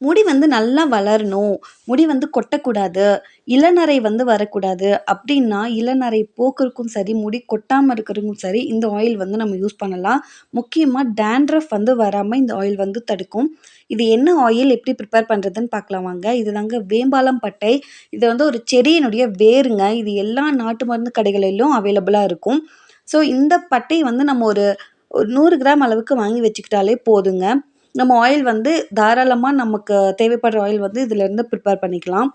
முடி வந்து நல்லா வளரணும், முடி வந்து கொட்டக்கூடாது, இளநரை வந்து வரக்கூடாது அப்படின்னா, இளநரை போக்குறதுக்கும் சரி, முடி கொட்டாம இருக்கிறதுக்கும் சரி, இந்த ஆயில் வந்து நம்ம யூஸ் பண்ணலாம். முக்கியமா டாண்ட்ரஃப் வந்து வராம இந்த ஆயில் வந்து தடுக்கும். இது என்ன ஆயில் எப்படி ப்ரிப்பேர் பண்ணுறதுன்னு பார்க்கலாம் வாங்க. இதுதாங்க வேம்பாலம் பட்டை. இது வந்து ஒரு செடியினுடைய வேருங்க. இது எல்லா நாட்டு மருந்து கடைகளிலும் அவைலபிளா இருக்கும். ஸோ இந்த பட்டை வந்து நம்ம ஒரு ஒரு 100 கிராம் அளவுக்கு வாங்கி வச்சுக்கிட்டாலே போதுங்க. நம்ம ஆயில் வந்து தாராளமா நமக்கு தேவைப்படுற ஆயில் வந்து இதிலேருந்து ப்ரிப்பேர் பண்ணிக்கலாம்.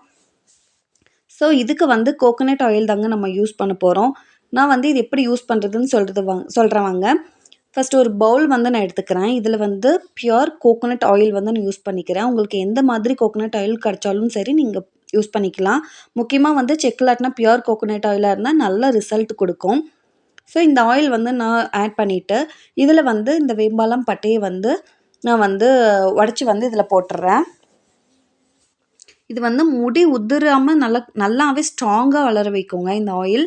ஸோ இதுக்கு வந்து கோகோனட் ஆயில் தாங்க நம்ம யூஸ் பண்ண போறோம். நான் வந்து இது எப்படி யூஸ் பண்ணுறதுன்னு சொல்றேன் வாங்க. ஃபர்ஸ்ட் ஒரு பவுல் வந்து நான் எடுத்துக்கிறேன். இதில வந்து பியூர் கோகோனட் ஆயில் வந்து நான் யூஸ் பண்ணிக்கிறேன். உங்களுக்கு எந்த மாதிரி கோகோனட் ஆயில் கிடைச்சாலும் சரி நீங்க யூஸ் பண்ணிக்கலாம். முக்கியமா வந்து செக் இல்லாட்டினா பியூர் கோகோனட் ஆயிலா இருந்தா நல்ல ரிசல்ட் குடுக்கும். ஸோ இந்த ஆயில் வந்து நான் ஆட் பண்ணிட்டு, இதில வந்து இந்த வேம்பாலம் பட்டைய வந்து நான் வந்து உடைச்சு வந்து இதில போட்டுர்றேன். இது வந்து முடி உதிராம நல்லாவே ஸ்ட்ராங்கா வளர வைக்குங்க இந்த ஆயில்.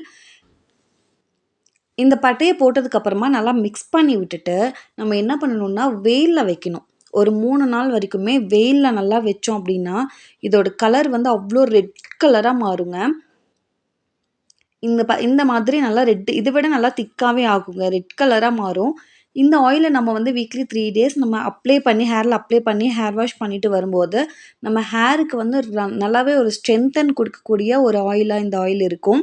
இந்த பட்டைய போட்டதுக்கப்புறமா நல்லா மிக்ஸ் பண்ணி விட்டுட்டு, நம்ம என்ன பண்ணணும்னா, வெயில்ல வைக்கணும். ஒரு 3 நாள் வரைக்குமே வெயில்ல நல்லா வச்சோம் அப்டின்னா, இதோட கலர் வந்து அவ்ளோ ரெட் கலரா மாறுங்க. இந்த மாதிரி நல்லா இத விட நல்லா திக்காவே ஆகுங்க. ரெட் கலரா மாறும். இந்த ஆயில நம்ம வந்து வீக்லி 3 டேஸ் நம்ம ஹேர்ல அப்ளை பண்ணி ஹேர் வாஷ் பண்ணிட்டு வரும்போது, நம்ம ஹேருக்கு வந்து நல்லாவே ஒரு ஸ்ட்ரெங்தன் குடுக்கக்கூடிய ஒரு ஆயிலா இந்த ஆயில் இருக்கும்.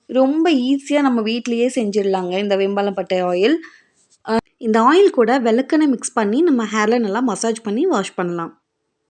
ரொம்ப ஈஸியா நம்ம வீட்லயே செஞ்சிடலாங்க இந்த வெம்பாலப்பட்டை ஆயில். இந்த ஆயில் கூட விளக்கெண்ணெய் மிக்ஸ் பண்ணி நம்ம ஹேர்ல நல்லா மசாஜ் பண்ணி வாஷ் பண்ணலாம்.